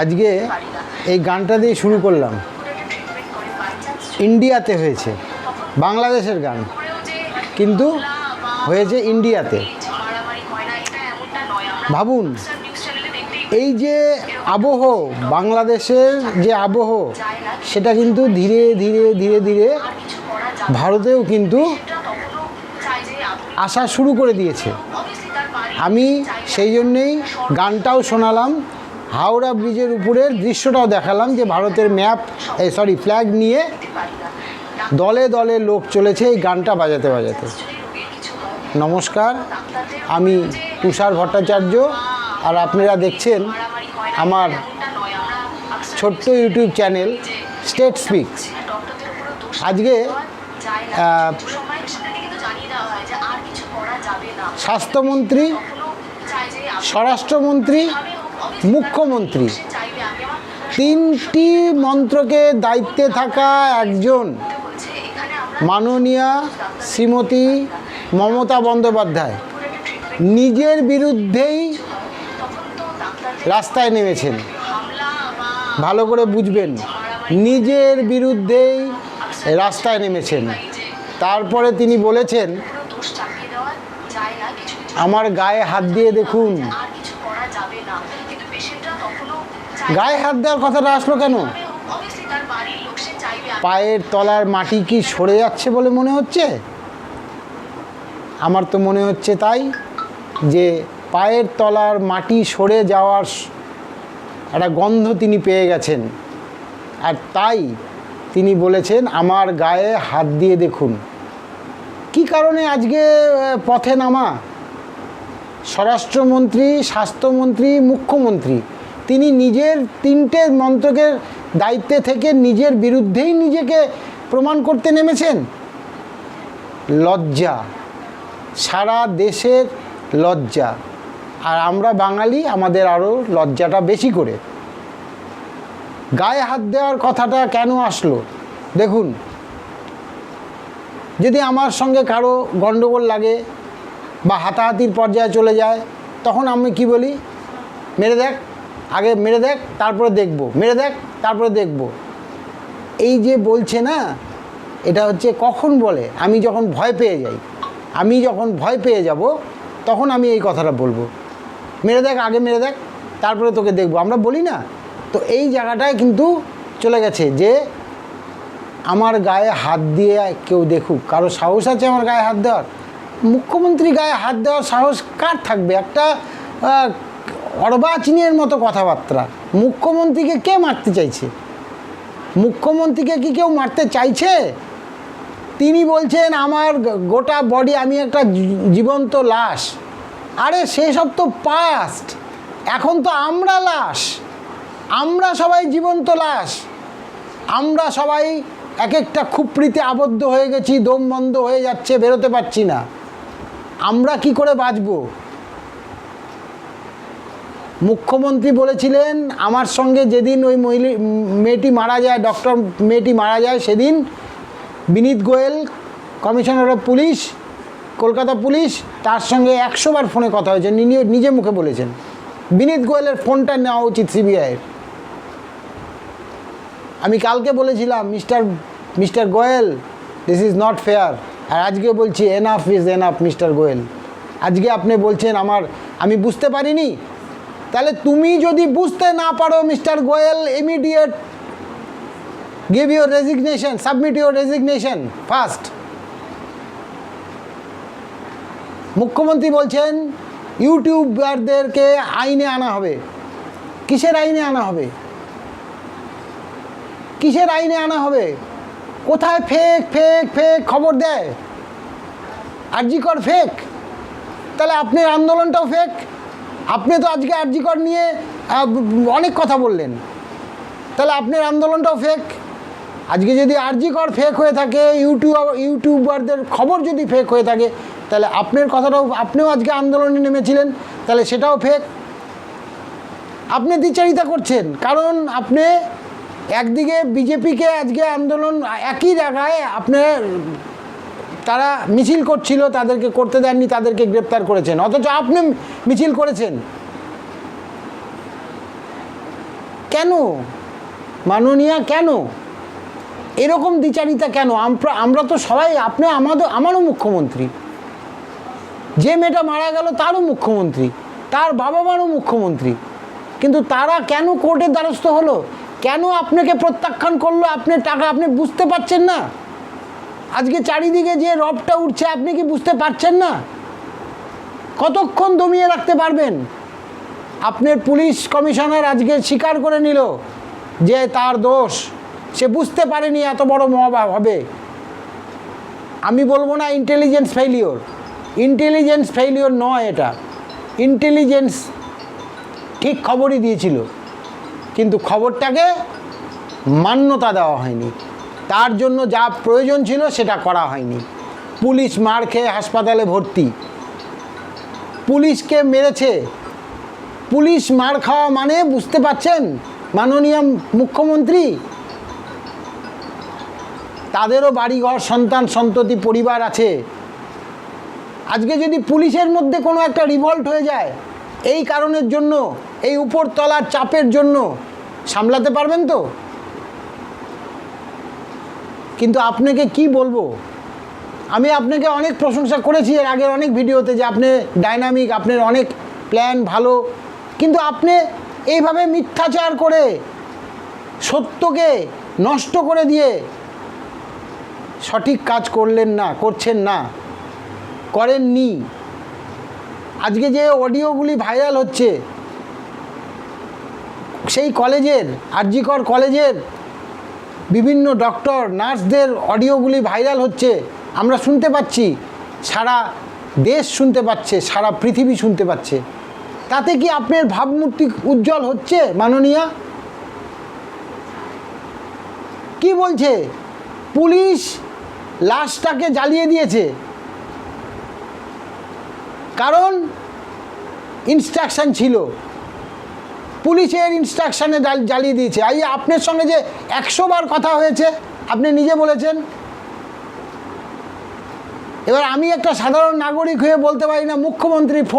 আজকে এই গানটা দিয়ে শুরু করলাম। ইন্ডিয়াতে হয়েছে, বাংলাদেশের গান কিন্তু হয়েছে ইন্ডিয়াতে। ভাবুন, এই যে আবহ, বাংলাদেশের যে আবহ, সেটা কিন্তু ধীরে ধীরে ধীরে ধীরে ভারতেও কিন্তু আসা শুরু করে দিয়েছে। আমি সেই জন্যেই গানটাও শোনালাম, হাওড়া ব্রিজের উপরের দৃশ্যটাও দেখালাম, যে ভারতের ম্যাপ ফ্ল্যাগ নিয়ে দলে দলে লোক চলেছে এই গানটা বাজাতে বাজাতে। নমস্কার, আমি তুষার ভট্টাচার্য, আর আপনারা দেখছেন আমার ছোট্ট ইউটিউব চ্যানেল স্টেট স্পিক্স। আজকে স্বাস্থ্যমন্ত্রী, স্বরাষ্ট্রমন্ত্রী, মুখ্যমন্ত্রী, তিনটি মন্ত্রকে দায়িত্বে থাকা একজন মাননীয়া শ্রীমতী মমতা বন্দ্যোপাধ্যায় নিজের বিরুদ্ধেই রাস্তায় নেমেছেন। ভালো করে বুঝবেন, নিজের বিরুদ্ধেই রাস্তায় নেমেছেন। তারপরে তিনি বলেছেন, আমার গায়ে হাত দিয়ে দেখুন। গায়ে হাত দেওয়ার কথাটা আসলো কেন? পায়ের তলার মাটি কি সরে যাচ্ছে বলে মনে হচ্ছে? আমার তো মনে হচ্ছে তাই, যে পায়ের তলার মাটি সরে যাওয়ার একটা গন্ধ তিনি পেয়ে গেছেন, আর তাই তিনি বলেছেন আমার গায়ে হাত দিয়ে দেখুন। কি কারণে আজকে পথে নামা? স্বরাষ্ট্রমন্ত্রী, স্বাস্থ্যমন্ত্রী, মুখ্যমন্ত্রী তিনি নিজের তিনটে মন্ত্রকের দায়িত্বে থেকে নিজের বিরুদ্ধেই নিজেকে প্রমাণ করতে নেমেছেন। লজ্জা, সারা দেশের লজ্জা। আর আমরা বাঙালি, আমাদের আরও লজ্জাটা বেশি করে। গায়ে হাত দেওয়ার কথাটা কেন আসলো? দেখুন, যদি আমার সঙ্গে কারো গণ্ডগোল লাগে বা হাতাহাতির পর্যায়ে চলে যায়, তখন আমি কি বলি? মেরে দেখ, আগে মেরে দেখ, তারপরে দেখব, মেরে দেখ, তারপরে দেখব। এই যে বলছে না, এটা হচ্ছে কখন বলে? আমি যখন ভয় পেয়ে যাই, আমি যখন ভয় পেয়ে যাব, তখন আমি এই কথাটা বলবো, মেরে দেখ, আগে মেরে দেখ, তারপরে তোকে দেখব। আমরা বলি না? তো এই জায়গাটায় কিন্তু চলে গেছে যে আমার গায়ে হাত দিয়ে কেউ দেখুক। কারো সাহস আছে আমার গায়ে হাত দেওয়ার? মুখ্যমন্ত্রী গায়ে হাত দেওয়ার সাহস কার থাকবে? একটা অর্বাচীনের মতো কথাবার্তা। মুখ্যমন্ত্রীকে কে মারতে চাইছে? মুখ্যমন্ত্রীকে কি কেউ মারতে চাইছে? তিনি বলছেন আমার গোটা বডি, আমি একটা জীবন্ত লাশ। আরে সেসব তো পাস্ট, এখন তো আমরা লাশ, আমরা সবাই জীবন্ত লাশ। আমরা সবাই এক একটা খুপড়িতে আবদ্ধ হয়ে গেছি, দম বন্ধ হয়ে যাচ্ছে, বেরোতে পারছি না। আমরা কি করে বাঁচব? মুখ্যমন্ত্রী বলেছিলেন আমার সঙ্গে যেদিন ওই মেয়েটি মারা যায়, ডক্টর মেয়েটি মারা যায়, সেদিন Vineet Goyal, commissioner of police, Kolkata police, তার সঙ্গে 100 বার ফোনে কথা হয়েছে, নিজে মুখে বলেছেন। বিনীত গোয়েলের ফোনটা নেওয়া উচিত সিবিআইয়ের। আমি কালকে বলেছিলাম mister Goyal, this is not fair. আর আজকে বলছি enough is enough mister Goyal. আজকে আপনি বলছেন আমি বুঝতে পারিনি। তাহলে তুমি যদি বুঝতে না পারো mister Goel, immediate give your resignation, submit your resignation first. মুখ্যমন্ত্রী বলছেন ইউটিউবারদেরকে আইনে আনা হবে। কিসের আইনে আনা হবে? কিসের আইনে আনা হবে? কোথায় ফেক ফেক ফেক খবর দেয়? আরজি কর ফেক, তাহলে আপনার আন্দোলনটাও ফেক। আপনি তো আজকে আরজি কর নিয়ে অনেক কথা বললেন, তাহলে আপনার আন্দোলনটাও ফেক। আজকে যদি আরজি কর ফেক হয়ে থাকে, ইউটিউবারদের খবর যদি ফেক হয়ে থাকে, তাহলে আপনার কথাটাও, আপনিও আজকে আন্দোলনে নেমেছিলেন, তাহলে সেটাও ফেক। আপনি দ্বিচারিতা করছেন, কারণ আপনি একদিকে বিজেপিকে আজকে আন্দোলন একই জায়গায় তারা মিছিল করছিল, তাদেরকে করতে দেননি, তাদেরকে গ্রেপ্তার করেছেন, অথচ আপনি মিছিল করেছেন। কেন মাননীয়া, কেন এরকম দ্বিচারিতা কেন? আমরা তো সবাই, আপনি আমারও মুখ্যমন্ত্রী, যে মেয়েটা মারা গেল তারও মুখ্যমন্ত্রী, তার বাবা মারও মুখ্যমন্ত্রী, কিন্তু তারা কেন কোর্টের দ্বারস্থ হলো? কেন আপনাকে প্রত্যাখ্যান করলো? আপনি বুঝতে পারছেন না? আজকে চারিদিকে যে রবটা উঠছে আপনি কি বুঝতে পারছেন না? কতক্ষণ দমিয়ে রাখতে পারবেন? আপনার পুলিশ কমিশনার আজকে স্বীকার করে নিল যে তার দোষ, সে বুঝতে পারেনি এত বড় মহাভাব হবে। আমি বলবো না ইন্টেলিজেন্স ফেইলিওর নয়, এটা ইন্টেলিজেন্স ঠিক খবরই দিয়েছিল, কিন্তু খবরটাকে মান্যতা দেওয়া হয়নি, তার জন্য যা প্রয়োজন ছিল সেটা করা হয়নি। পুলিশ মার খেয়ে হাসপাতালে ভর্তি, পুলিশকে মেরেছে। পুলিশ মার খাওয়া মানে বুঝতে পারছেন মাননীয় মুখ্যমন্ত্রী? তাদেরও বাড়িঘর, সন্তান সন্ততি, পরিবার আছে। আজকে যদি পুলিশের মধ্যে কোনো একটা রিভল্ট হয়ে যায় এই কারণের জন্য, এই উপরতলার চাপের জন্য, সামলাতে পারবেন তো? কিন্তু আপনাকে কি বলবো, আমি আপনাকে অনেক প্রশংসা করেছি এর আগের অনেক ভিডিওতে যে আপনি ডাইনামিক, আপনার অনেক প্ল্যান ভালো, কিন্তু আপনি এইভাবে মিথ্যাচার করে সত্যকে নষ্ট করে দিয়ে সঠিক কাজ করছেন না, করেননি। আজকে যে অডিওগুলি ভাইরাল হচ্ছে সেই কলেজের, আরজিকর কলেজের বিভিন্ন ডক্টর নার্সদের অডিওগুলি ভাইরাল হচ্ছে, আমরা শুনতে পাচ্ছি, সারা দেশ শুনতে পাচ্ছে, সারা পৃথিবী শুনতে পাচ্ছে। তাতে কি আপনার ভাবমূর্তি উজ্জ্বল হচ্ছে মাননীয়া? কি বলছে? পুলিশ লাশটাকে জ্বালিয়ে দিয়েছে, কারণ ইনস্ট্রাকশন ছিল, পুলিশের ইনস্ট্রাকশনে জ্বালিয়ে দিয়েছে। আপনার সঙ্গে যে 100 বার কথা হয়েছে আপনি নিজে বলেছেন। এবার আমি একটা সাধারণ নাগরিক হয়ে বলতে পারি না মুখ্যমন্ত্রী ফোন